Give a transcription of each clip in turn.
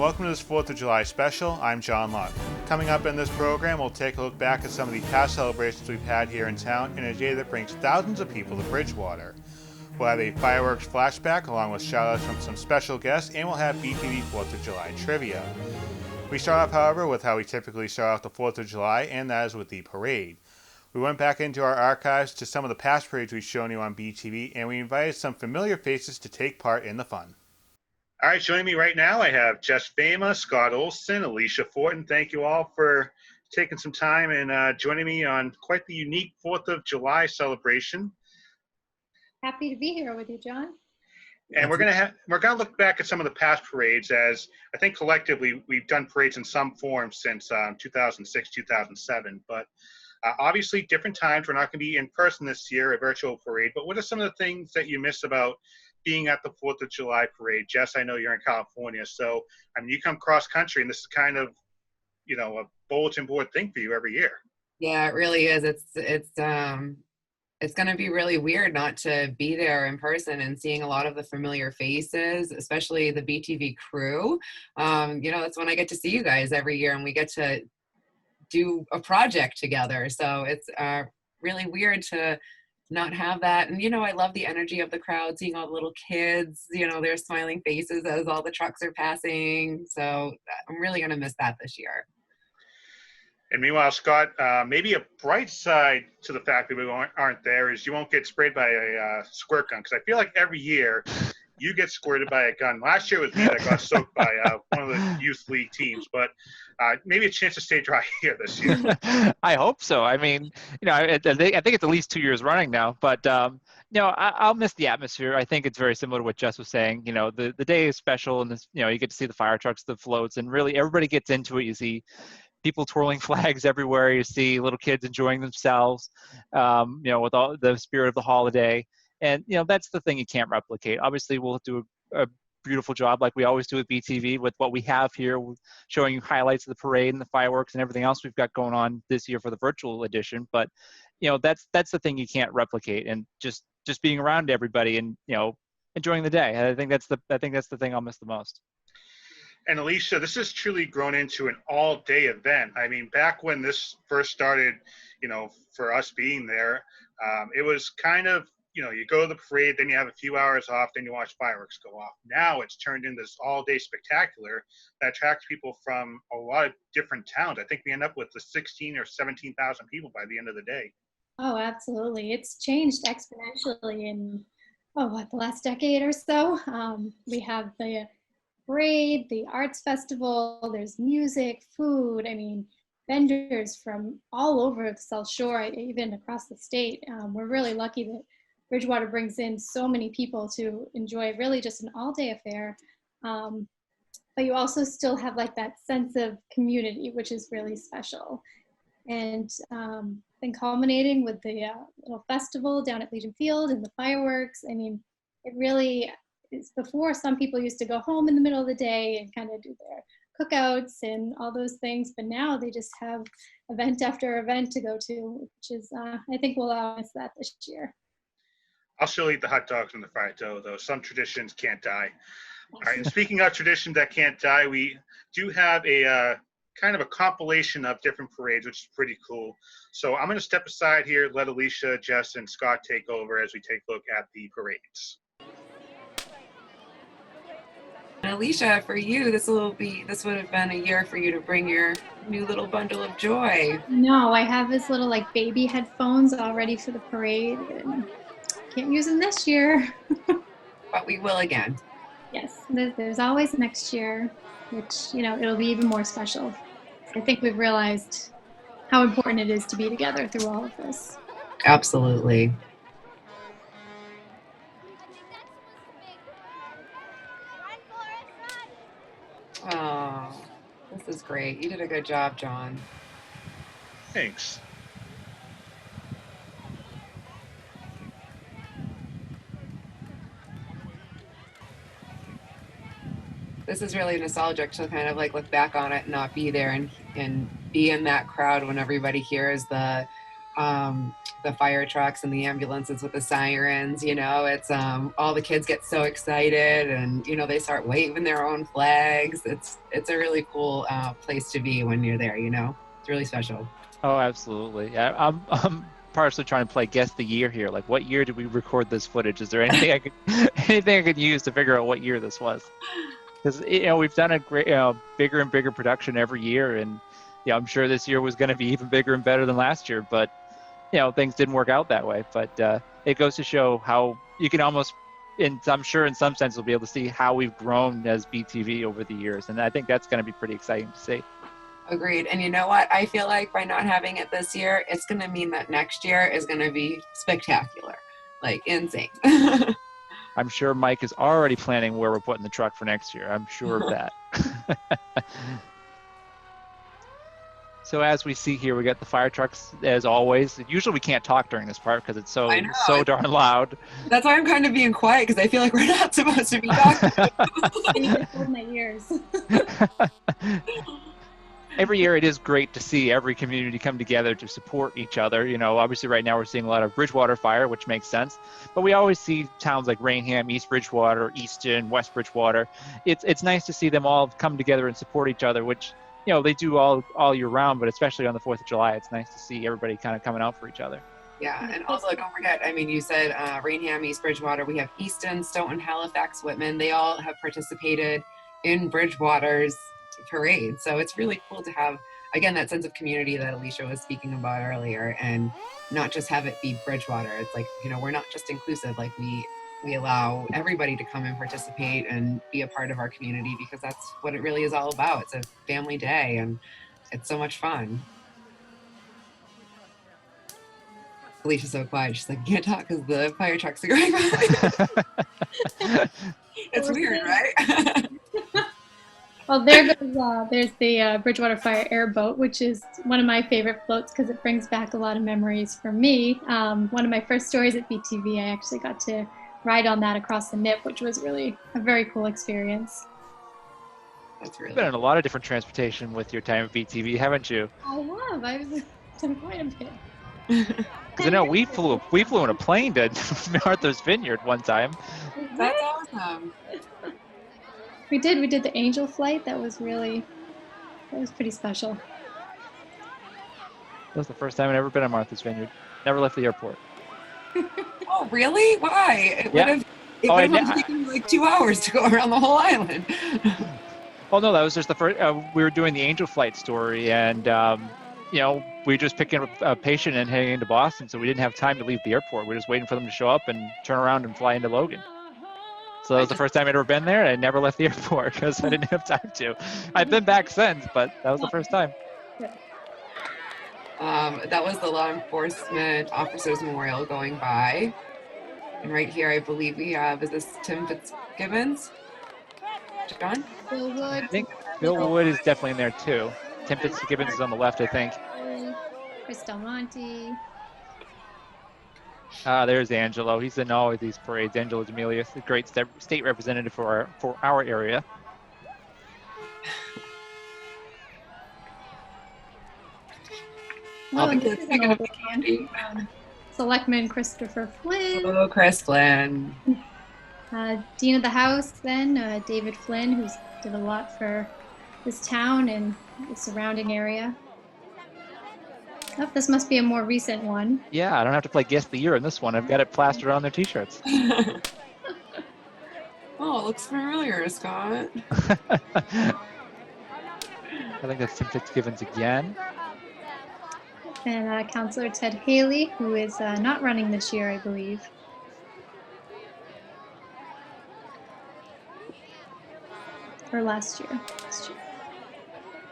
welcome to this 4th of July special. I'm John Lott. Coming up in this program, we'll take a look back at some of the past celebrations we've had here in town in a day that brings thousands of people to Bridgewater. We'll have a fireworks flashback along with shout-outs from some special guests, and we'll have BTV 4th of July trivia. We start off, however, with how we typically start off the 4th of July, and that is with the parade. We went back into our archives to some of the past parades we've shown you on BTV, and we invited some familiar faces to take part in the fun. All right, joining me right now, I have Jess Fama, Scott Olson, Alicia Fortin. Thank you all for taking some time and joining me on quite the unique 4th of July celebration. Happy to be here with you, John. And we're gonna look back at some of the past parades, as I think collectively we've done parades in some form since 2006, 2007. But obviously, different times. We're not going to be in person this year, a virtual parade. But what are some of the things that you miss about being at the 4th of July parade? Jess, I know you're in California, so I mean, you come cross country, and this is kind of, you know, a bulletin board thing for you every year. Yeah, it really is. It's going to be really weird not to be there in person and seeing a lot of the familiar faces, especially the BTV crew. You know, that's when I get to see you guys every year, and we get to do a project together. So it's really weird to not have that. And, you know, I love the energy of the crowd, seeing all the little kids, you know, their smiling faces as all the trucks are passing. So I'm really going to miss that this year. And meanwhile, Scott, maybe a bright side to the fact that we aren't there is you won't get sprayed by a squirt gun, because I feel like every year you get squirted by a gun. Last year it was me that got soaked by one of the youth league teams, but maybe a chance to stay dry here this year. I hope so. I mean, you know, I think it's at least 2 years running now, but you know, I'll miss the atmosphere. I think it's very similar to what Jess was saying. You know, the day is special, and this, you know, you get to see the fire trucks, the floats, and really everybody gets into it. You see people twirling flags everywhere. You see little kids enjoying themselves, you know, with all the spirit of the holiday. And, you know, that's the thing you can't replicate. Obviously, we'll do a beautiful job like we always do with BTV with what we have here, showing you highlights of the parade and the fireworks and everything else we've got going on this year for the virtual edition. But, you know, that's the thing you can't replicate, and just being around everybody and, you know, enjoying the day. I think that's the thing I'll miss the most. And Alicia, this has truly grown into an all-day event. I mean, back when this first started, you know, for us being there, it was kind of, you know, you go to the parade, then you have a few hours off, then you watch fireworks go off. Now it's turned into this all-day spectacular that attracts people from a lot of different towns. I think we end up with the 16 or 17,000 people by the end of the day. Oh, absolutely. It's changed exponentially in, the last decade or so. We have the parade, the arts festival, there's music, food, I mean, vendors from all over the South Shore, even across the state. We're really lucky that Bridgewater brings in so many people to enjoy really just an all-day affair. But you also still have like that sense of community, which is really special. And then culminating with the little festival down at Legion Field and the fireworks. I mean, it really is. Before, some people used to go home in the middle of the day and kind of do their cookouts and all those things, but now they just have event after event to go to, which is, I think we'll allow us that this year. I'll still eat the hot dogs and the fried dough, though. Some traditions can't die. All right, and speaking of traditions that can't die, we do have a kind of a compilation of different parades, which is pretty cool. So I'm going to step aside here, let Alicia, Jess, and Scott take over as we take a look at the parades. Alicia, for you, this would have been a year for you to bring your new little bundle of joy. No, I have this little like baby headphones all ready for the parade, and can't use them this year. But we will again. Yes, there's always next year, which, you know, it'll be even more special. I think we've realized how important it is to be together through all of this. Absolutely. Oh, this is great. You did a good job, John. Thanks. This is really nostalgic to kind of like look back on it and not be there and be in that crowd when everybody hears the the fire trucks and the ambulances with the sirens. It's all the kids get so excited, and they start waving their own flags. It's a really cool place to be when you're there. It's really special. Oh, absolutely. Yeah, I'm partially trying to play guess the year here. Like, what year did we record this footage? Is there anything anything I could use to figure out what year this was? Because we've done a great, bigger and bigger production every year, and I'm sure this year was going to be even bigger and better than last year. But things didn't work out that way. But it goes to show how you can almost, I'm sure in some sense, we'll be able to see how we've grown as BTV over the years, and I think that's going to be pretty exciting to see. Agreed. And you know what? I feel like by not having it this year, it's going to mean that next year is going to be spectacular, like insane. I'm sure Mike is already planning where we're putting the truck for next year. I'm sure of that. So as we see here, we got the fire trucks as always. Usually we can't talk during this part because it's so darn loud. That's why I'm kind of being quiet, because I feel like we're not supposed to be talking. I need to hold my ears. Every year it is great to see every community come together to support each other. Obviously right now we're seeing a lot of Bridgewater fire, which makes sense. But we always see towns like Rainham, East Bridgewater, Easton, West Bridgewater. It's nice to see them all come together and support each other, which they do all year round, but especially on the 4th of July, it's nice to see everybody kind of coming out for each other. Yeah, and also don't forget, you said Rainham, East Bridgewater. We have Easton, Stoughton, Halifax, Whitman. They all have participated in Bridgewater's parade. So it's really cool to have, again, that sense of community that Alicia was speaking about earlier, and not just have it be Bridgewater. It's like, we're not just inclusive, like we allow everybody to come and participate and be a part of our community, because that's what it really is all about. It's a family day, and it's so much fun. Alicia's so quiet. She's like, I can't talk because the fire trucks are going by. It's weird, right? Well, there goes, there's the Bridgewater Fire airboat, which is one of my favorite floats because it brings back a lot of memories for me. One of my first stories at BTV, I actually got to ride on that across the Nip, which was really a very cool experience. That's really You've been in a lot of different transportation with your time at BTV, haven't you? I have. I've done quite a bit. Because I know we flew in a plane to Martha's Vineyard one time. That's awesome. We did the Angel flight. That was pretty special. That was the first time I'd ever been on Martha's Vineyard. Never left the airport. Oh, really? Why? It would have taken me like 2 hours to go around the whole island. Oh no, that was just the first. We were doing the Angel flight story, and we were just picking up a patient and heading into Boston, so we didn't have time to leave the airport. We were just waiting for them to show up and turn around and fly into Logan. So that was the first time I'd ever been there, and I never left the airport because I didn't have time to. I've been back since, but that was the first time. That was the Law Enforcement Officers Memorial going by. And right here, I believe we have, is this Tim Fitzgibbons? John? Bill Wood. I think Bill Wood is definitely in there too. Tim Fitzgibbons is on the left, I think. Chris Del Monte. There's Angelo. He's in all of these parades. Angelo D'Amelio, the great state representative for our area. Selectman Christopher Flynn. Oh, Chris Flynn. Dean of the House, then, David Flynn, who's did a lot for this town and the surrounding area. Oh, this must be a more recent one. Yeah, I don't have to play Guess the Year in this one. I've got it plastered on their t-shirts. Oh, it looks familiar, Scott. I think that's Tim Fitzgibbons again. And Councillor Ted Haley, who is not running this year, I believe. Or last year.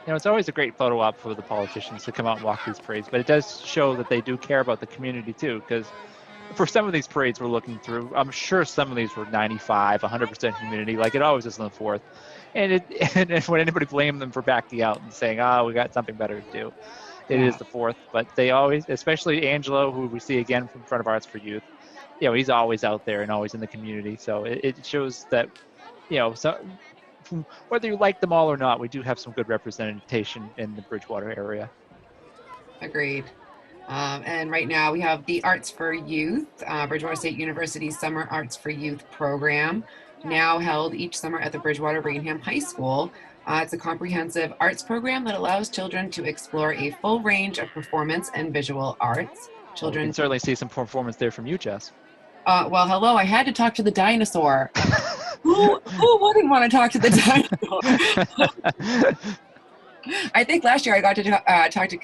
It's always a great photo op for the politicians to come out and walk these parades, but it does show that they do care about the community too, because for some of these parades we're looking through, I'm sure some of these were 95, 100% humidity, like it always is on the 4th. And when anybody blame them for backing out and saying, we got something better to do, it is the 4th. But they always, especially Angelo, who we see again from front of Arts for Youth, he's always out there and always in the community. So it shows that, whether you like them all or not, we do have some good representation in the Bridgewater area. Agreed. And right now we have the Arts for Youth, Bridgewater State University's Summer Arts for Youth program, now held each summer at the Bridgewater Rainham High School. It's a comprehensive arts program that allows children to explore a full range of performance and visual arts. We Children can certainly see some performance there from you, Jess. well, hello, I had to talk to the dinosaur. Who wouldn't want to talk to the dinosaur? I think last year I got to talk to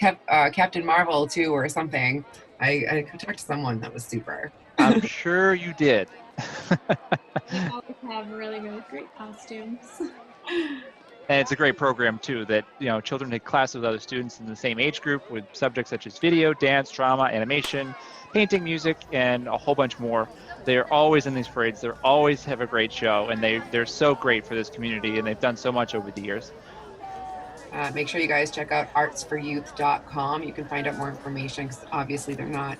Captain Marvel too, or something. I talked to someone that was super. I'm sure you did. They always have really, really great costumes. And it's a great program too that, children take classes with other students in the same age group with subjects such as video, dance, drama, animation, painting, music, and a whole bunch more. They're always in these parades. They always have a great show, and they're so great for this community, and they've done so much over the years. Make sure you guys check out artsforyouth.com. You can find out more information because obviously they're not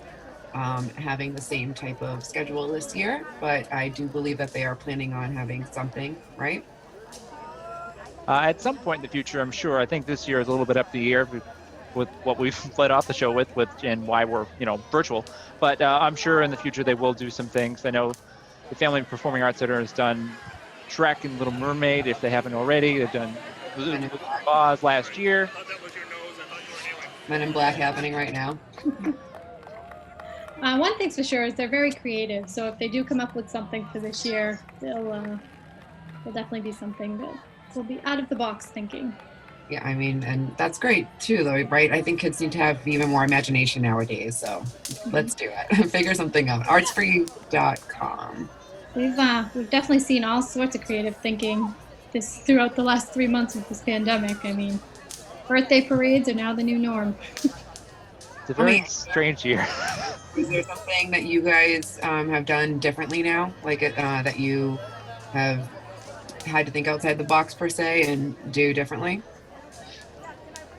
having the same type of schedule this year, but I do believe that they are planning on having something, right? At some point in the future, I'm sure. I think this year is a little bit up the air with what we've led off the show with and why we're virtual. But I'm sure in the future they will do some things. I know the Family Performing Arts Center has done Shrek and Little Mermaid, if they haven't already. They've done Wizard of Oz last year. Men in Black happening right now. One thing's for sure is they're very creative. So if they do come up with something for this year, they'll definitely be something that will be out of the box thinking. Yeah, I mean, and that's great too, though, right? I think kids need to have even more imagination nowadays. So let's do it. Figure something out. Artsforyouth.com. We've definitely seen all sorts of creative thinking throughout the last 3 months of this pandemic. I mean, birthday parades are now the new norm. It's a very strange year. Is there something that you guys have done differently now, like that you have had to think outside the box per se and do differently?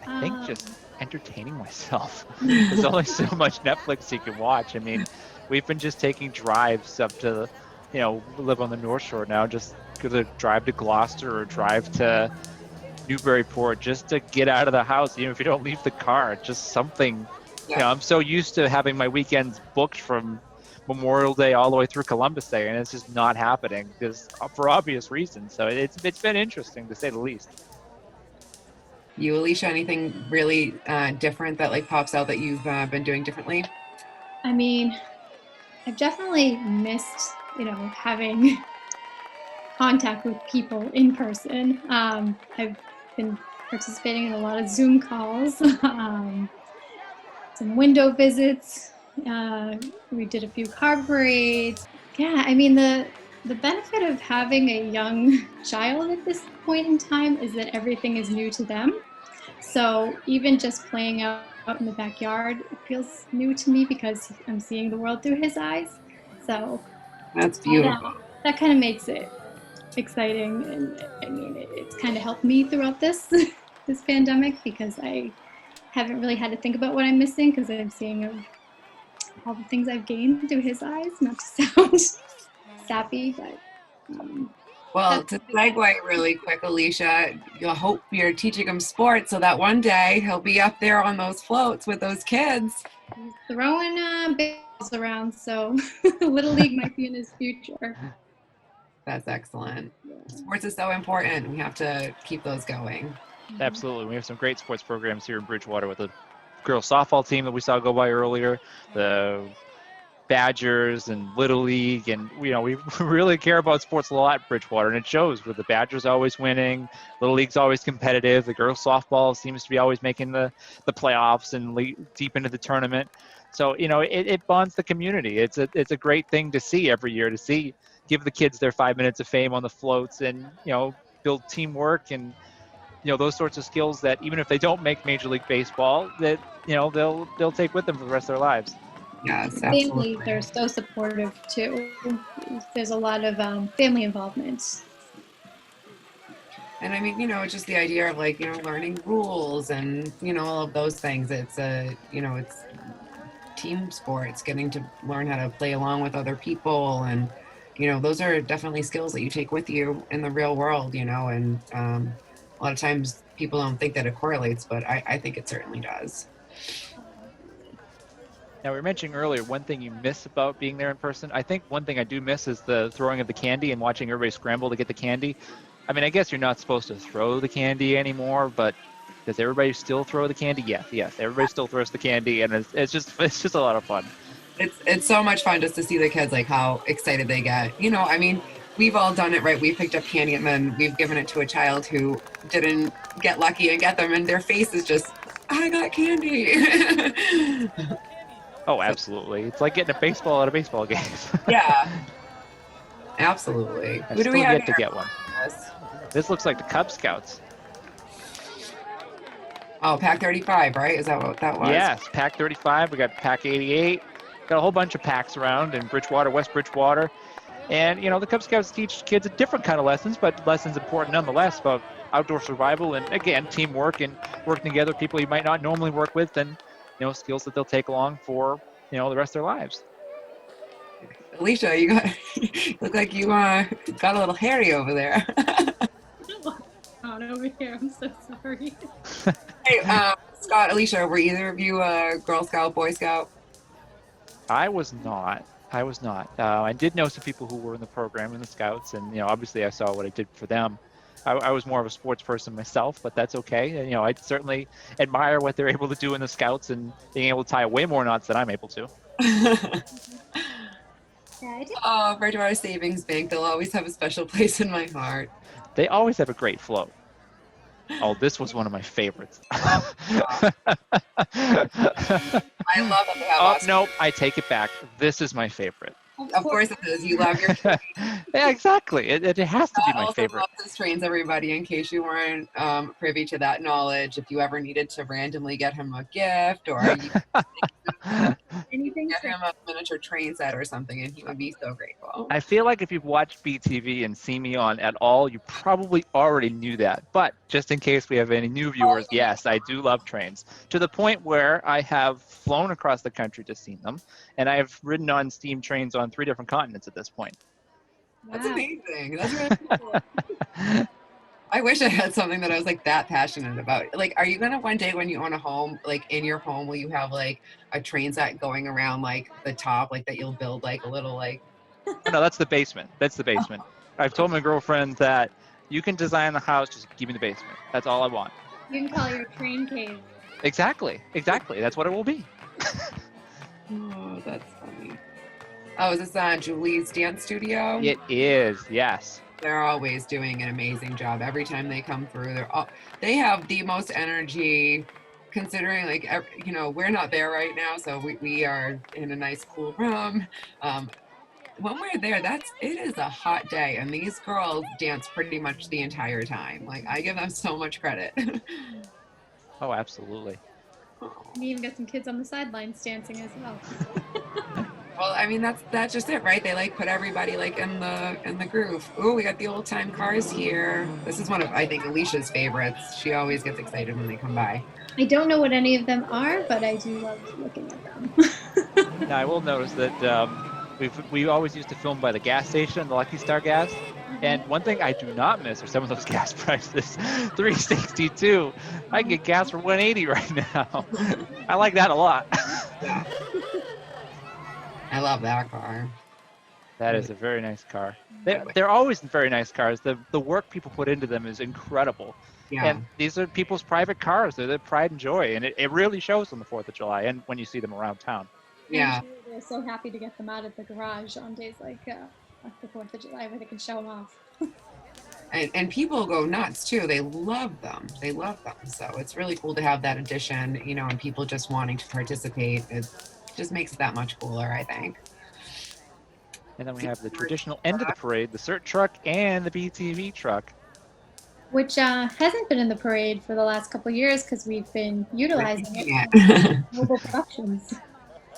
I think just entertaining myself. There's only so much Netflix you can watch. I mean, we've been just taking drives up to, we live on the North Shore now, just gonna drive to Gloucester or drive to Newburyport just to get out of the house, even if you don't leave the car, just something. Yeah. I'm so used to having my weekends booked from Memorial Day all the way through Columbus Day, and it's just not happening because for obvious reasons. So it's been interesting to say the least. You, Alicia, anything really different that pops out that you've been doing differently? I mean, I've definitely missed, having contact with people in person. I've been participating in a lot of Zoom calls, some window visits. We did a few car parades. Yeah, I mean, the benefit of having a young child at this point in time is that everything is new to them. So even just playing out in the backyard, it feels new to me because I'm seeing the world through his eyes. So that's beautiful. That kind of makes it exciting, and I mean, it's kind of helped me throughout this pandemic because I haven't really had to think about what I'm missing because I'm seeing all the things I've gained through his eyes. Not to sound sappy, but. Well, to segue really quick, Alicia, you'll hope you're teaching him sports so that one day he'll be up there on those floats with those kids. He's throwing balls around, so Little League might be in his future. That's excellent. Sports is so important. We have to keep those going. Absolutely. We have some great sports programs here in Bridgewater with the girls softball team that we saw go by earlier, the Badgers and Little League, and we really care about sports a lot at Bridgewater, and it shows with the Badgers always winning, Little League's always competitive, the girls softball seems to be always making the playoffs and deep into the tournament. So it bonds the community. It's a great thing to see every year, to give the kids their 5 minutes of fame on the floats, and build teamwork and those sorts of skills that even if they don't make Major League Baseball, that they'll take with them for the rest of their lives. Yes, absolutely. Family, they're so supportive too. There's a lot of family involvement. And I mean, it's just the idea of learning rules and all of those things. It's it's team sports, getting to learn how to play along with other people, and those are definitely skills that you take with you in the real world. And a lot of times people don't think that it correlates, but I think it certainly does. Now, we were mentioning earlier, one thing you miss about being there in person. I think one thing I do miss is the throwing of the candy and watching everybody scramble to get the candy. I mean, I guess you're not supposed to throw the candy anymore, but does everybody still throw the candy? Yes, yes, everybody still throws the candy, and it's just a lot of fun. It's so much fun just to see the kids like how excited they get. I mean, we've all done it, right? We picked up candy and then we've given it to a child who didn't get lucky and get them, and their face is just, I got candy. Oh, So, absolutely. It's like getting a baseball at a baseball game. yeah, absolutely. I Who do we still have yet to here? get one. This looks like the Cub Scouts. Oh, Pack 35, right? Is that what that was? Yes, Pack 35. We got Pack 88. Got a whole bunch of packs around in Bridgewater, West Bridgewater. And, the Cub Scouts teach kids a different kind of lessons, but lessons important nonetheless about outdoor survival and, again, teamwork and working together, people you might not normally work with, and, skills that they'll take along for, the rest of their lives. Alicia, you look like you got a little hairy over there. On over here. I'm so sorry. Hey, Scott, Alicia, were either of you a Girl Scout, Boy Scout? I was not. I was not. I did know some people who were in the program in the Scouts, and obviously I saw what I did for them. I was more of a sports person myself, but that's okay. And, I certainly admire what they're able to do in the Scouts and being able to tie way more knots than I'm able to. Yeah, I did. Oh, Bridgewater Savings Bank, they'll always have a special place in my heart. They always have a great float. Oh, this was one of my favorites. I love that they have Oh, awesome. no, I take it back. This is my favorite. Of course it is. You love your train. Yeah, exactly. It has to be my also favorite. loves his trains, everybody, in case you weren't privy to that knowledge. If you ever needed to randomly get him a gift or you Anything get him a miniature train set or something, and he would be so grateful. I feel like if you've watched BTV and seen me on at all, you probably already knew that. But just in case we have any new viewers, yes, I do love trains. To the point where I have flown across the country to see them, and I have ridden on steam trains on 3 different continents at this point. That's amazing. That's really cool. I wish I had something that I was like that passionate about. Like, are you gonna one day when you own a home, like in your home, will you have like a train set going around like the top, like that you'll build like a little like? Oh, no, that's the basement. That's the basement. I've told my girlfriend that you can design the house, just give me the basement. That's all I want. You can call your train cave. Exactly. That's what it will be. Oh, that's funny. Oh, is this Julie's dance studio? It is, yes. They're always doing an amazing job. Every time they come through, they have the most energy, considering like, we're not there right now. So we are in a nice cool room. When we're there, it is a hot day, and these girls dance pretty much the entire time. Like, I give them so much credit. Oh, absolutely. You even got some kids on the sidelines dancing as well. Well, I mean, that's just it, right? They like put everybody like in the groove. Ooh, we got the old time cars here. This is one of, I think, Alicia's favorites. She always gets excited when they come by. I don't know what any of them are, but I do love looking at them. Now, I will notice that we always used to film by the gas station, the Lucky Star gas. And one thing I do not miss are some of those gas prices. $3.62. I can get gas for $1.80 right now. I like that a lot. Yeah. I love that car. That is a very nice car. They're always very nice cars. The work people put into them is incredible. Yeah. And these are people's private cars. They're their pride and joy. And it really shows on the 4th of July and when you see them around town. Yeah. I'm sure they're so happy to get them out of the garage on days like the 4th of July where they can show them off. And people go nuts too. They love them. So it's really cool to have that addition, and people just wanting to participate. It just makes it that much cooler, I think. And then we have the traditional end of the parade, the Sirt Truck and the BTV truck. Which hasn't been in the parade for the last couple of years because we've been utilizing it for mobile productions.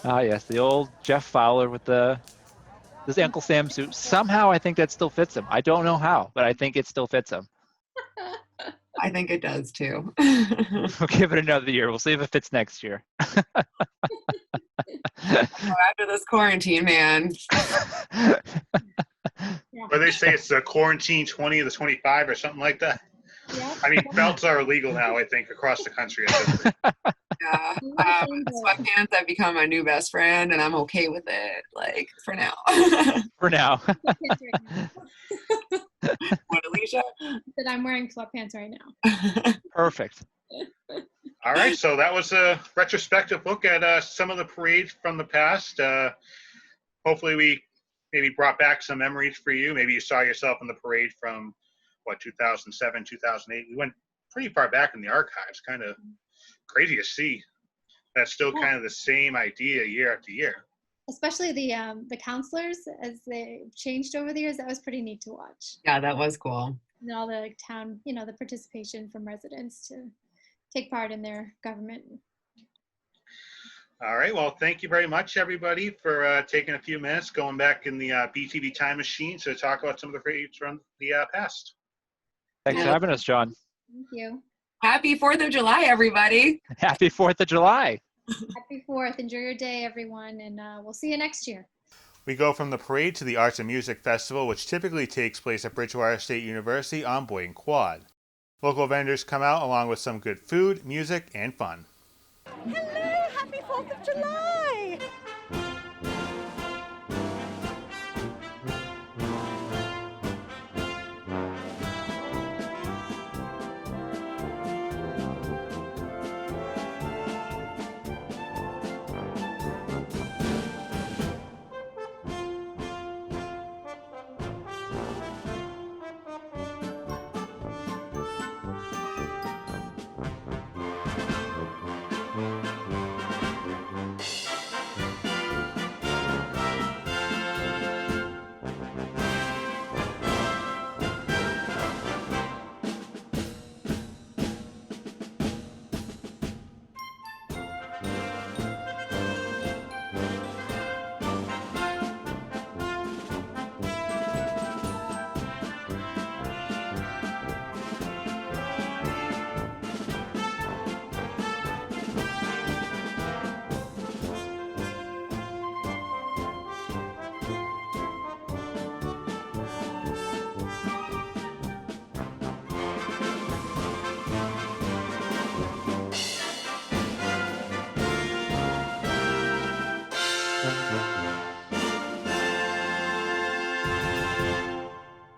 Ah, yes, the old Jeff Fowler with this Uncle Sam suit. Somehow I think that still fits him. I don't know how, but I think it still fits him. I think it does too. We'll give it another year. We'll see if it fits next year. After this quarantine, man. But they say it's a quarantine 20 to 25 or something like that. Yeah. I mean, belts are illegal now, I think, across the country. Yeah, Yeah. Sweatpants have become my new best friend, and I'm okay with it, like, for now. For now. What, Alicia? That I'm wearing sweatpants right now. Perfect. All right, so that was a retrospective look at some of the parades from the past. Hopefully we maybe brought back some memories for you. Maybe you saw yourself in the parade from, 2007, 2008. We went pretty far back in the archives. Kind of crazy to see. That's still kind of the same idea year after year. Especially the counselors, as they changed over the years, that was pretty neat to watch. Yeah, that was cool. And all the town, the participation from residents to take part in their government. All right. Well, thank you very much, everybody, for taking a few minutes, going back in the BTV time machine to talk about some of the parades from the past. Thanks for having us, John. Thank you. Happy 4th of July, everybody. Happy 4th of July. Happy 4th. Enjoy your day, everyone, and we'll see you next year. We go from the parade to the Arts and Music Festival, which typically takes place at Bridgewater State University on Boyden Quad. Local vendors come out along with some good food, music, and fun. Hello, happy 4th of July!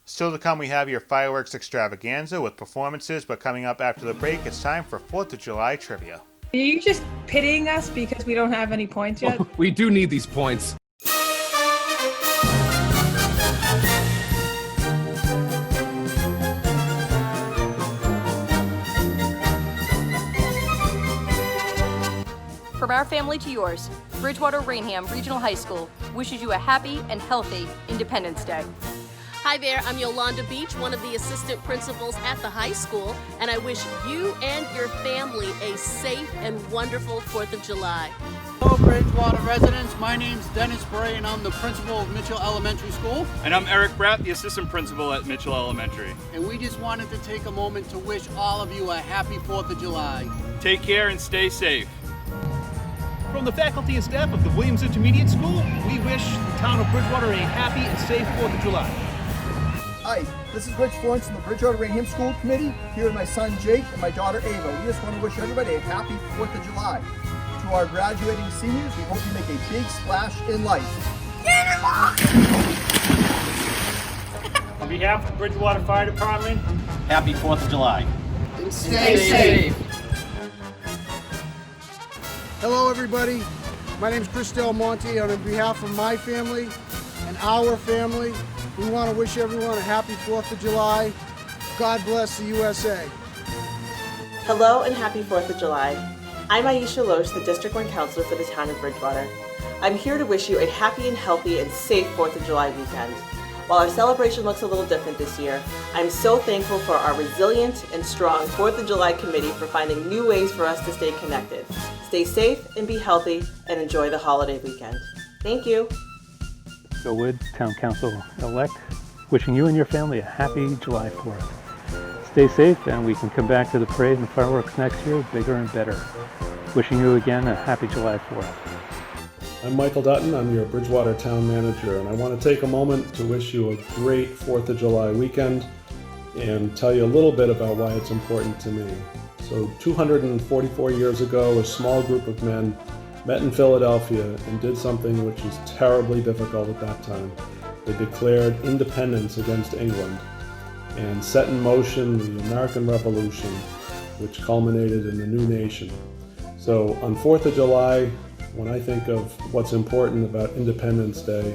Still to come, we have your fireworks extravaganza with performances, but coming up after the break, it's time for 4th of July trivia. Are you just pitying us because we don't have any points yet? Oh, we do need these points. From our family to yours, Bridgewater Rainham Regional High School wishes you a happy and healthy Independence Day. Hi there, I'm Yolanda Beach, one of the assistant principals at the high school, and I wish you and your family a safe and wonderful 4th of July. Hello Bridgewater residents, my name's Dennis Bray and I'm the principal of Mitchell Elementary School. And I'm Eric Bratt, the assistant principal at Mitchell Elementary. And we just wanted to take a moment to wish all of you a happy 4th of July. Take care and stay safe. From the faculty and staff of the Williams Intermediate School, we wish the town of Bridgewater a happy and safe 4th of July. Hi, this is Rich Florence from the Bridgewater Rainham School Committee, here with my son Jake and my daughter Ava. We just want to wish everybody a happy 4th of July. To our graduating seniors, we hope you make a big splash in life. On behalf of the Bridgewater Fire Department, happy 4th of July. And stay safe. Hello everybody, my name is Chris Del Monte, and on behalf of my family and our family, we want to wish everyone a happy 4th of July. God bless the USA. Hello and happy 4th of July. I'm Aisha Loesch, the District 1 Counselor for the town of Bridgewater. I'm here to wish you a happy and healthy and safe 4th of July weekend. While our celebration looks a little different this year, I'm so thankful for our resilient and strong 4th of July committee for finding new ways for us to stay connected. Stay safe and be healthy and enjoy the holiday weekend. Thank you. Bill Wood, Town Council-elect, wishing you and your family a happy July 4th. Stay safe and we can come back to the parade and fireworks next year bigger and better. Wishing you again a happy July 4th. I'm Michael Dutton, I'm your Bridgewater Town Manager, and I want to take a moment to wish you a great 4th of July weekend and tell you a little bit about why it's important to me. So 244 years ago, a small group of men met in Philadelphia and did something which was terribly difficult at that time. They declared independence against England and set in motion the American Revolution, which culminated in the new nation. So on 4th of July, when I think of what's important about Independence Day,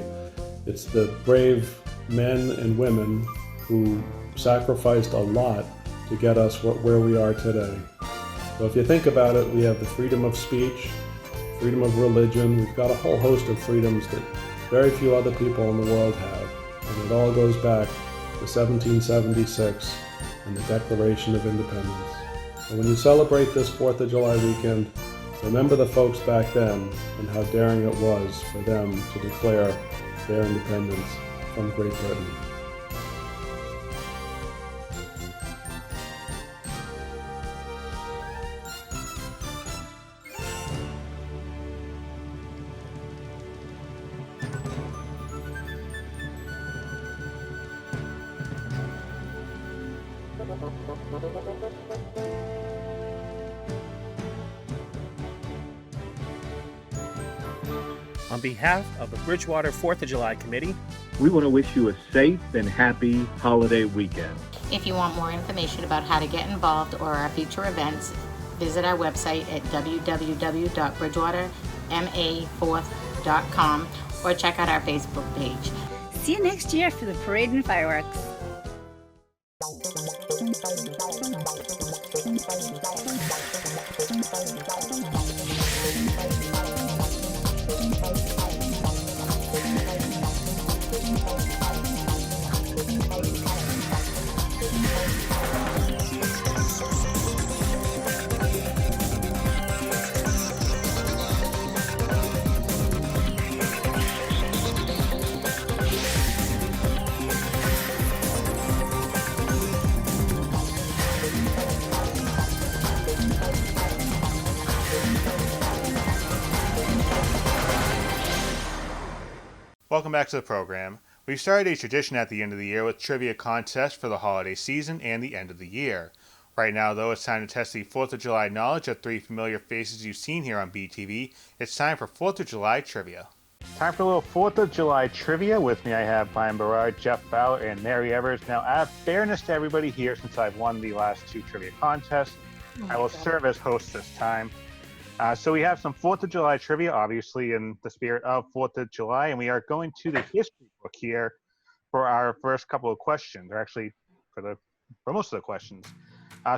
it's the brave men and women who sacrificed a lot to get us where we are today. So if you think about it, we have the freedom of speech, freedom of religion. We've got a whole host of freedoms that very few other people in the world have. And it all goes back to 1776 and the Declaration of Independence. And when you celebrate this 4th of July weekend, remember the folks back then and how daring it was for them to declare their independence from Great Britain. On behalf of the Bridgewater 4th of July Committee, we want to wish you a safe and happy holiday weekend. If you want more information about how to get involved or our future events, visit our website at www.bridgewaterma4th.com or check out our Facebook page. See you next year for the parade and fireworks. Welcome back to the program. We've started a tradition at the end of the year with trivia contests for the holiday season and the end of the year. Right now, though, it's time to test the 4th of July knowledge of three familiar faces you've seen here on BTV. It's time for 4th of July trivia. Time for a little 4th of July trivia. With me I have Brian Berard, Jeff Bauer, and Mary Evers. Now, out of fairness to everybody here, since I've won the last two trivia contests, I will serve as host this time. So we have some 4th of July trivia, obviously in the spirit of 4th of July, and we are going to the history book here for our first couple of questions, or actually for most of the questions.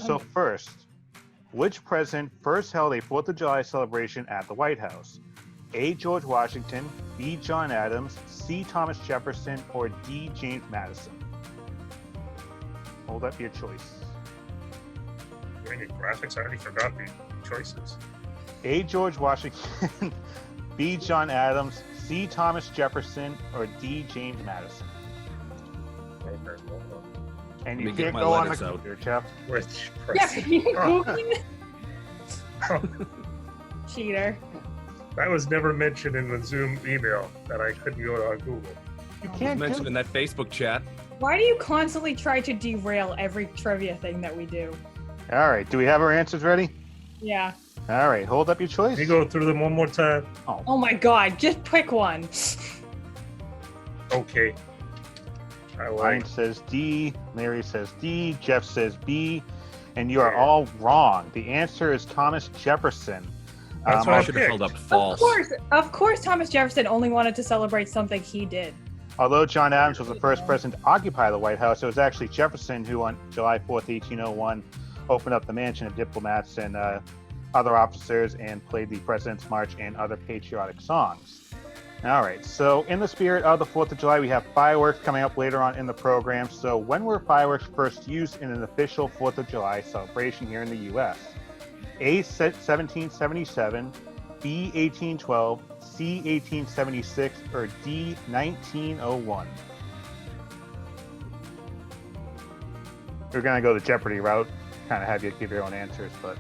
So first, which president first held a 4th of July celebration at the White House? A. George Washington, B. John Adams, C. Thomas Jefferson, or D. James Madison? Hold up your choice. Doing it graphics, I already forgot the choices. A. George Washington, B. John Adams, C. Thomas Jefferson, or D. James Madison? And you can't go on the computer, Jeff. Cheater. That was never mentioned in the Zoom email that I couldn't go on Google. You can't mention in that Facebook chat. Why do you constantly try to derail every trivia thing that we do? All right, do we have our answers ready? Yeah. All right, hold up your choice. Can you go through them one more time? Oh my God, just pick one. Okay. Ryan says D, Mary says D, Jeff says B, and you are all wrong. The answer is Thomas Jefferson. That's what I should have held up false. Of course, Thomas Jefferson only wanted to celebrate something he did. Although John Adams was the first president to occupy the White House, it was actually Jefferson who, on July 4th, 1801, opened up the mansion of diplomats and other officers and played the President's March and other patriotic songs. All right, so in the spirit of the 4th of July, we have fireworks coming up later on in the program. So when were fireworks first used in an official 4th of July celebration here in the U.S.? A, 1777, B, 1812, C, 1876, or D, 1901? We're going to go the Jeopardy route, kind of have you give your own answers, but...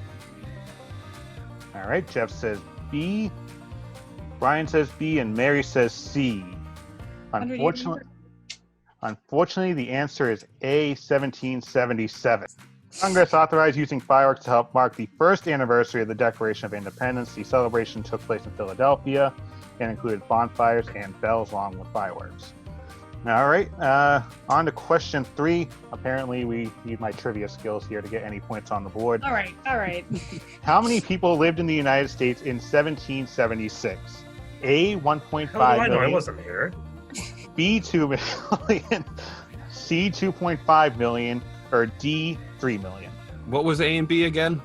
All right, Jeff says B, Brian says B, and Mary says C. Unfortunately, the answer is A, 1777. Congress authorized using fireworks to help mark the first anniversary of the Declaration of Independence. The celebration took place in Philadelphia and included bonfires and bells along with fireworks. All right, on to question 3. Apparently, we need my trivia skills here to get any points on the board. All right, all right. How many people lived in the United States in 1776? A, 1.5 How do I know? I million. wasn't here. B, 2 million. C, 2.5 million. Or D, 3 million. What was A and B again?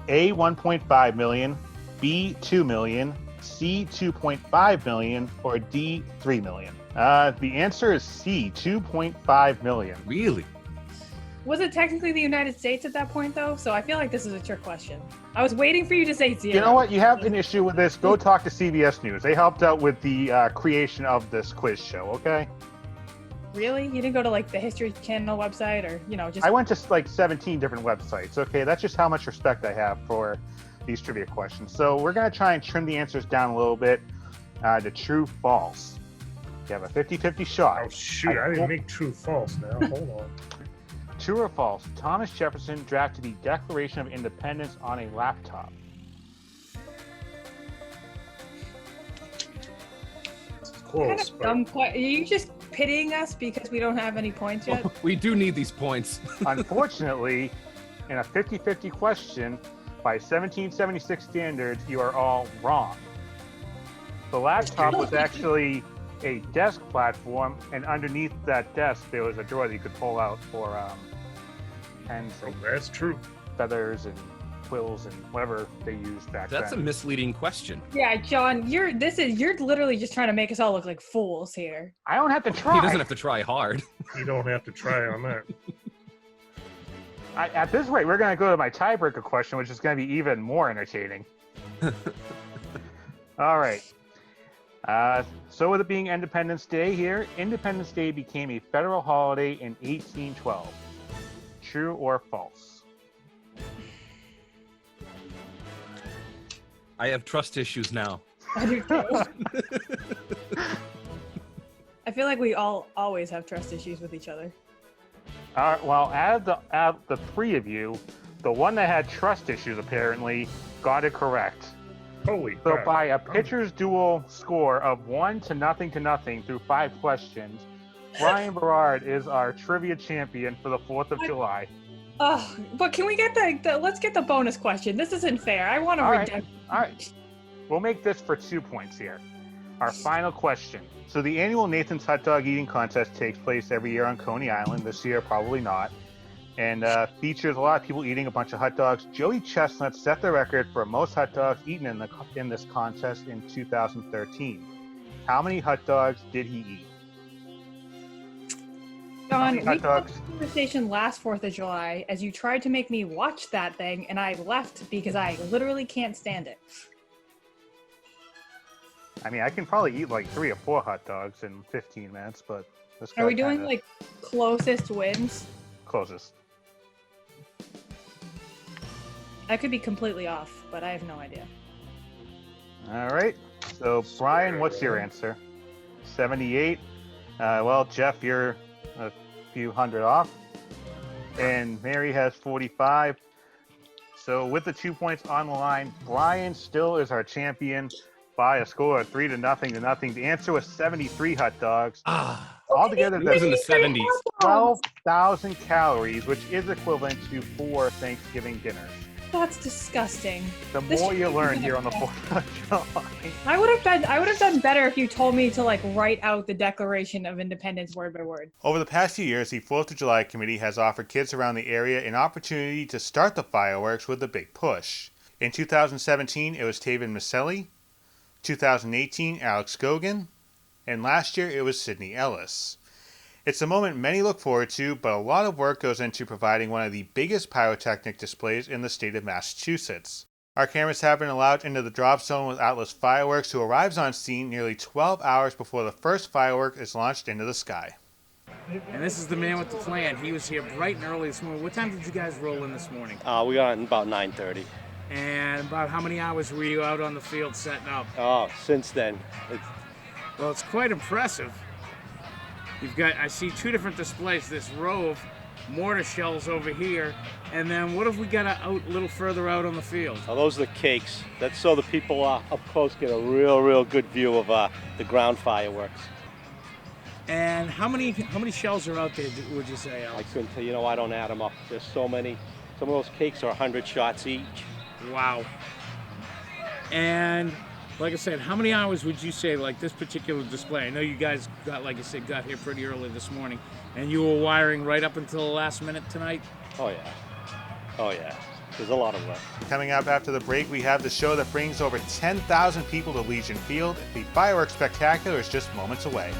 A, 1.5 million. B, 2 million. C, 2.5 million. Or D, 3 million. The answer is C, 2.5 million. Really? Was it technically the United States at that point, though? So I feel like this is a trick question. I was waiting for you to say 0. You know what? You have an issue with this. Go talk to CBS News. They helped out with the creation of this quiz show, okay? Really? You didn't go to like the History Channel website or, just... I went to like 17 different websites, okay? That's just how much respect I have for these trivia questions. So we're going to try and trim the answers down a little bit to true, false. You have a 50-50 shot. Oh, shoot. I didn't make true, false now. Hold on. True or false, Thomas Jefferson drafted the Declaration of Independence on a laptop. It's Kind close, of but dumb Are you just pitying us because we don't have any points yet? We do need these points. Unfortunately, in a 50-50 question, by 1776 standards, you are all wrong. The laptop was actually a desk platform, and underneath that desk, there was a drawer that you could pull out for pens, and that's true. Feathers and quills and whatever they used back then. That's a misleading question. Yeah, John, you're literally just trying to make us all look like fools here. I don't have to try. He doesn't have to try hard. You don't have to try on that. At this rate, we're going to go to my tiebreaker question, which is going to be even more entertaining. All right. So with it being Independence Day here, Independence Day became a federal holiday in 1812. True or false? I have trust issues now. I do too. I feel like we all always have trust issues with each other. Well, out of the 3 of you, the one that had trust issues apparently got it correct. Holy So crap. by a pitcher's duel score of 1-0 through 5 questions, Brian Berard is our trivia champion for the 4th of July. Oh, but can we get let's get the bonus question. This isn't fair. I want to redemption. All right. We'll make this for 2 points here. Our final question. So the annual Nathan's Hot Dog Eating Contest takes place every year on Coney Island. This year, probably not. And features a lot of people eating a bunch of hot dogs. Joey Chestnut set the record for most hot dogs eaten in this contest in 2013. How many hot dogs did he eat? John, we had this conversation last 4th of July as you tried to make me watch that thing, and I left because I literally can't stand it. I mean, I can probably eat like 3 or 4 hot dogs in 15 minutes, but this Are we doing like closest wins? Closest. I could be completely off, but I have no idea. All right. So, Brian, what's your answer? 78. Well, Jeff, you're a few hundred off. And Mary has 45. So, with the 2 points on the line, Brian still is our champion by a score of 3-0. The answer was 73 hot dogs. Altogether, that's in the 70s. 12,000 calories, which is equivalent to 4 Thanksgiving dinners. That's disgusting. The more you learn here on the 4th of July. I would have done better if you told me to like write out the Declaration of Independence word by word. Over the past few years, the 4th of July Committee has offered kids around the area an opportunity to start the fireworks with a big push. In 2017, it was Taven Maselli. 2018, Alex Gogan. And last year, it was Sydney Ellis. It's a moment many look forward to, but a lot of work goes into providing one of the biggest pyrotechnic displays in the state of Massachusetts. Our cameras have been allowed into the drop zone with Atlas Fireworks, who arrives on scene nearly 12 hours before the first firework is launched into the sky. And this is the man with the plan. He was here bright and early this morning. What time did you guys roll in this morning? We got in about 9:30. And about how many hours were you out on the field setting up? Oh, since then. Well, it's quite impressive. I see 2 different displays. This row of mortar shells over here. And then what if we got a little further out on the field? Oh, those are the cakes. That's so the people up close get a real good view of the ground fireworks. And how many shells are out there, would you say, Al? I couldn't tell you, I don't add them up. There's so many. Some of those cakes are 100 shots each. Wow. And like I said, how many hours would you say, like this particular display? I know you guys got, like I said, got here pretty early this morning, and you were wiring right up until the last minute tonight? Oh yeah. There's a lot of work. Coming up after the break, we have the show that brings over 10,000 people to Legion Field. The fireworks spectacular is just moments away.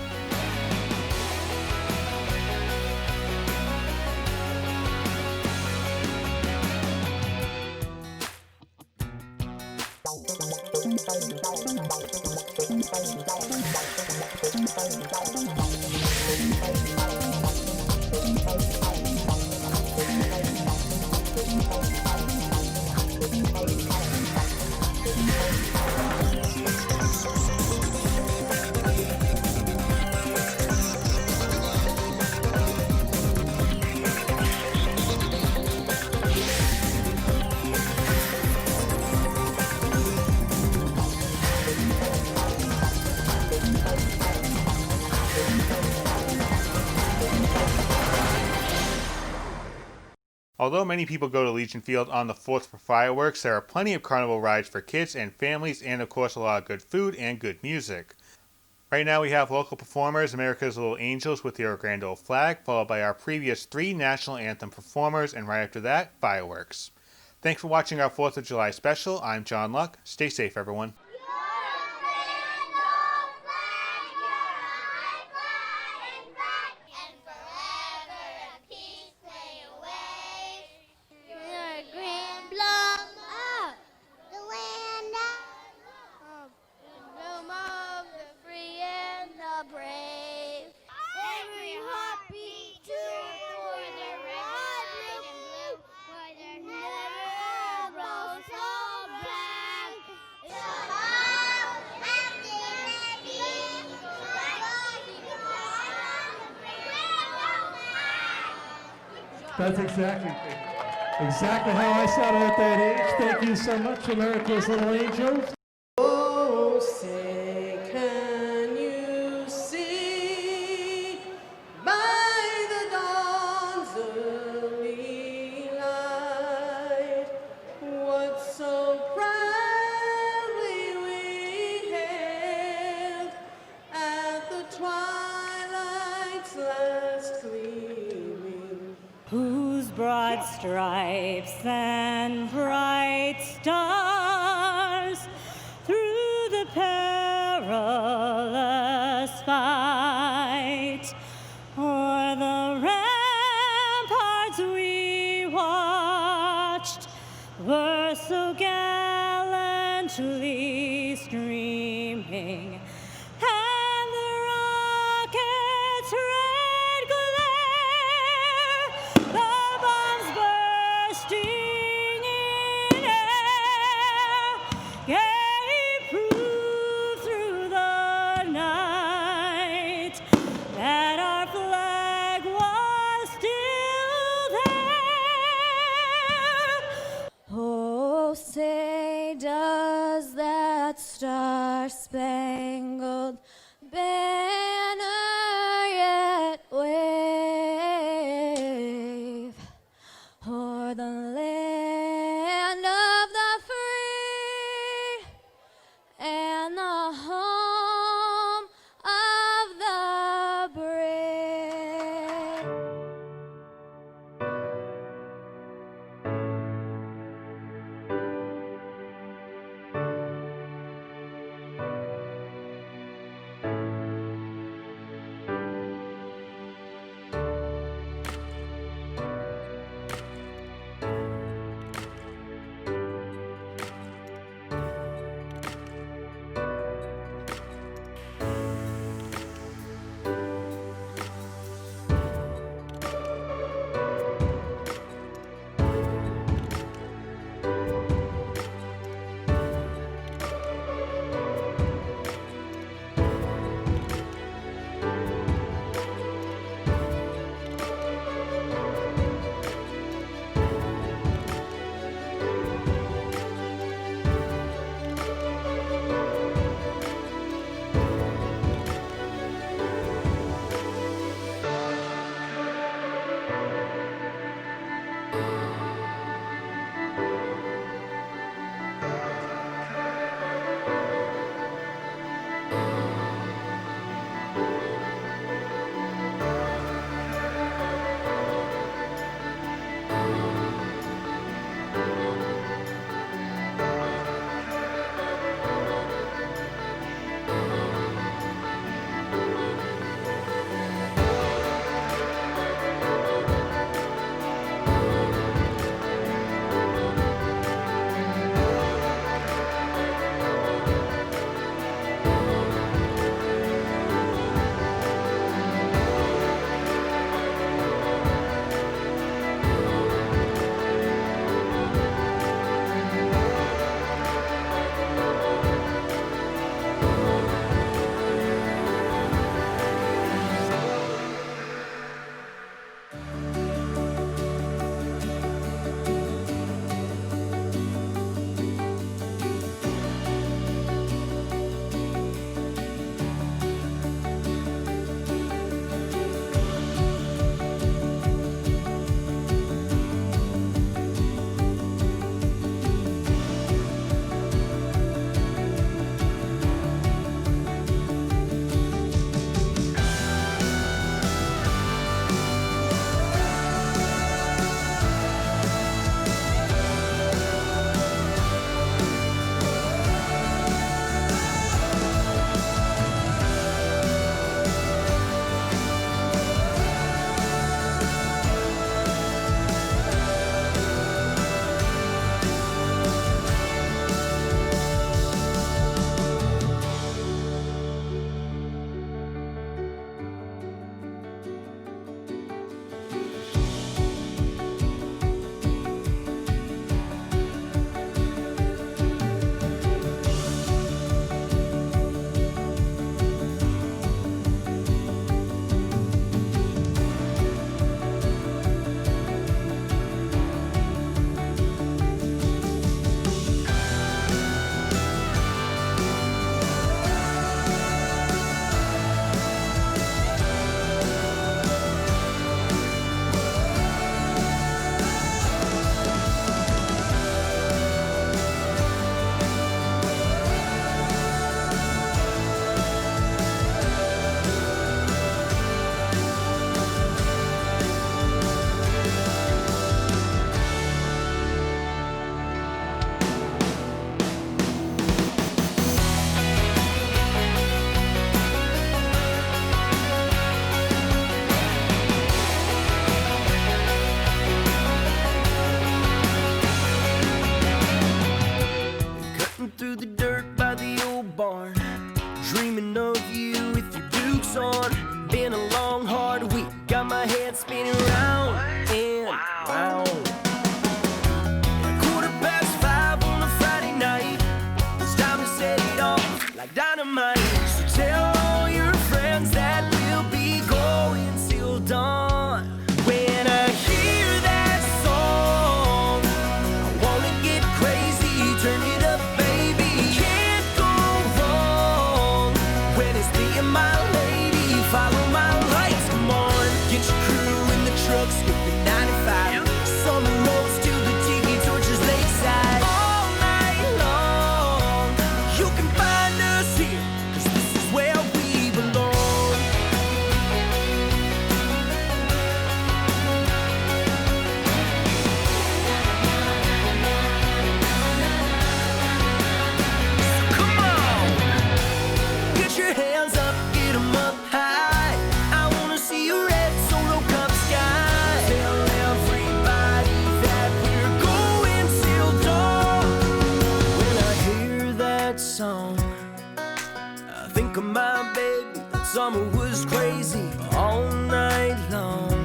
Although many people go to Legion Field on the 4th for fireworks, there are plenty of carnival rides for kids and families, and of course a lot of good food and good music. Right now we have local performers, America's Little Angels with the Orlando flag, followed by our previous 3 national anthem performers, and right after that, fireworks. Thanks for watching our 4th of July special. I'm John Luck. Stay safe, everyone. That's exactly how I sounded at that age. Thank you so much, America's Little Angels. Oh, say, can you see by the dawn's early light what so proudly we hailed at the twilight's last gleaming? Whose broad stripes and bright stars through the perilous fight o'er the ramparts we watched were so gallantly streaming, and the rocket's red glare, the bombs bursting in air, gave proof through the night that our flag was still there. Oh, say, does that star-spangled banner yet wave o'er the land of the free and the home of the brave? barn, dreaming of you with your boots on. Been a long, hard week, got my head spinning round and round. 5:15 on a Friday night, it's time to set it off like dynamite. So tell all your friends that we'll be going till dawn. When I hear that song, I wanna get crazy, turn it up, baby. Can't go wrong when it's me and my lady. Follow my lights, come on. Get your crew in the truck, skipping 95. Summer rolls to the tiki torches lakeside. All night long, you can find us here, 'cause this is where we belong. Come on, get your hands up, get 'em up high. I wanna see your red solo cup sky. Tell everybody that we're going till dawn. When I hear that song, I think of my baby. That summer was crazy all night long.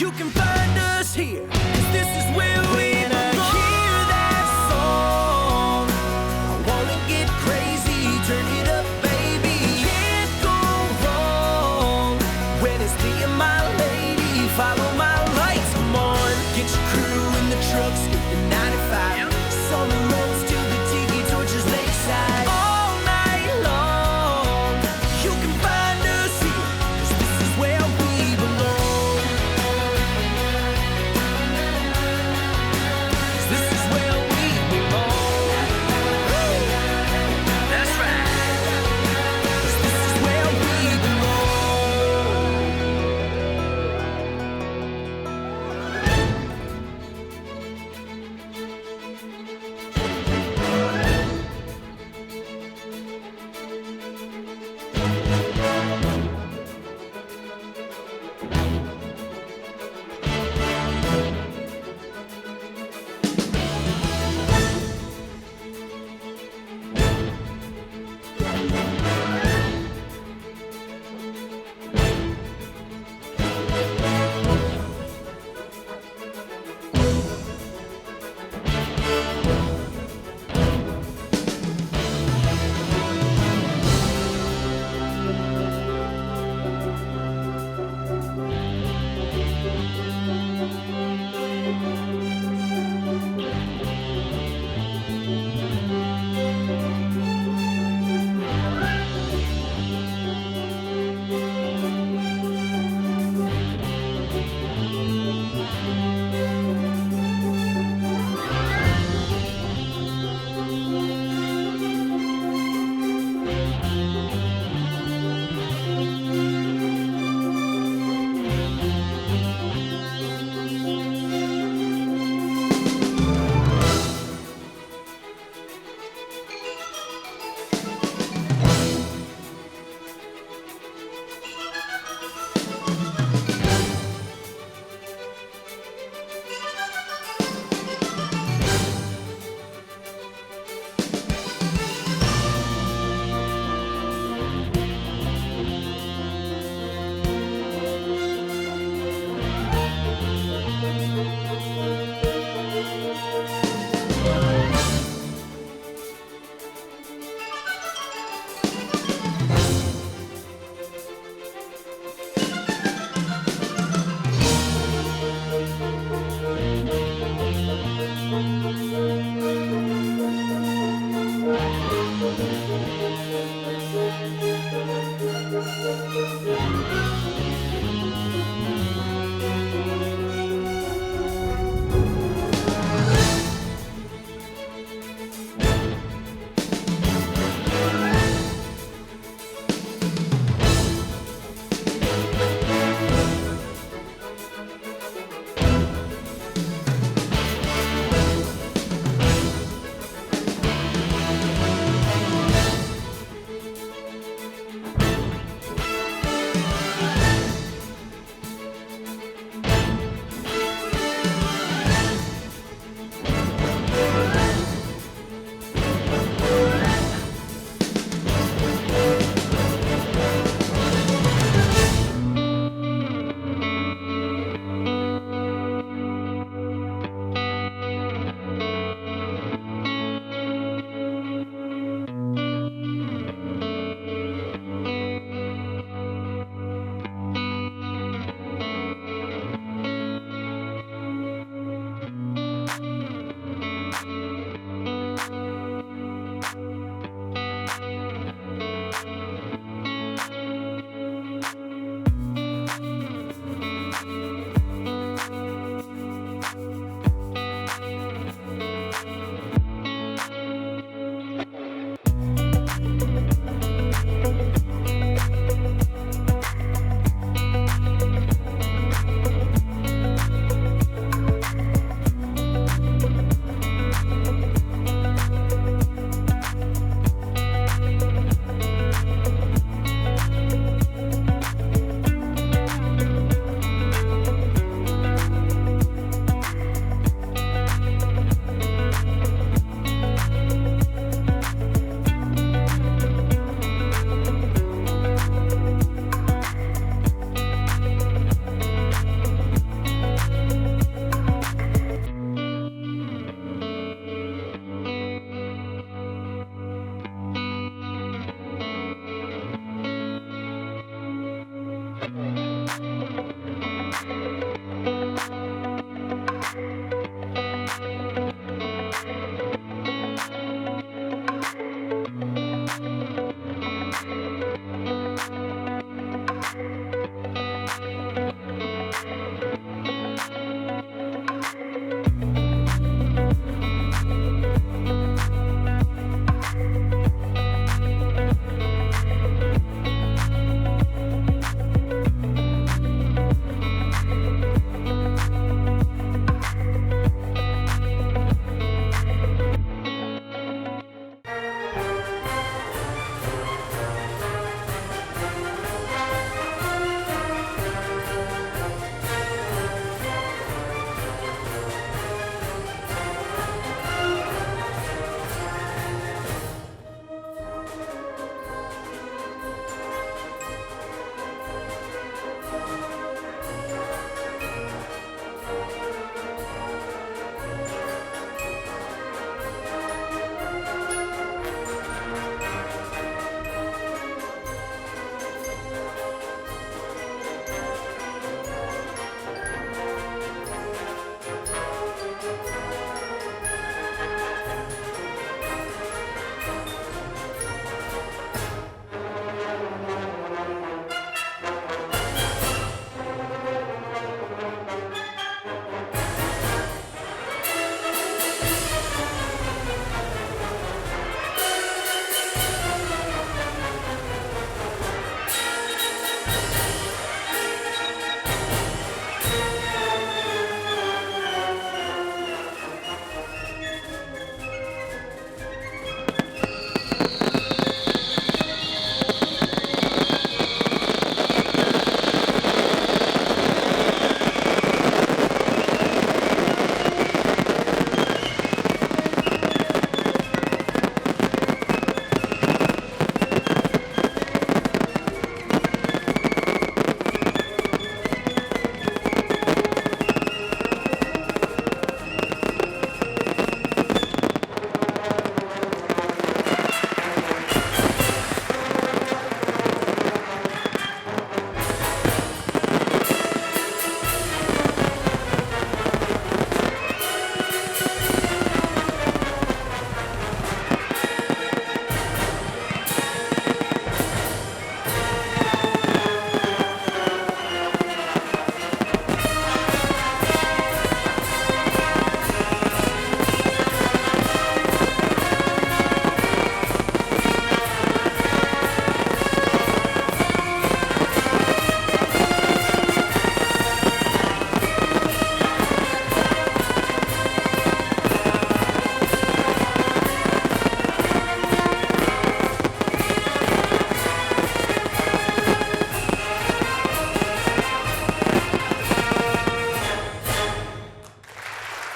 You can find us here, 'cause this is where we belong. When I hear that song, I wanna get crazy, turn it up, baby. Can't go wrong when it's me and my lady. Follow my lights, come on. Get your crew in the truck, skipping 95. Summer rolls to the tiki torches lakeside. All night long, you can find us here, 'cause this is where we belong. 'Cause this is where we belong. That's right. 'Cause this is where we belong.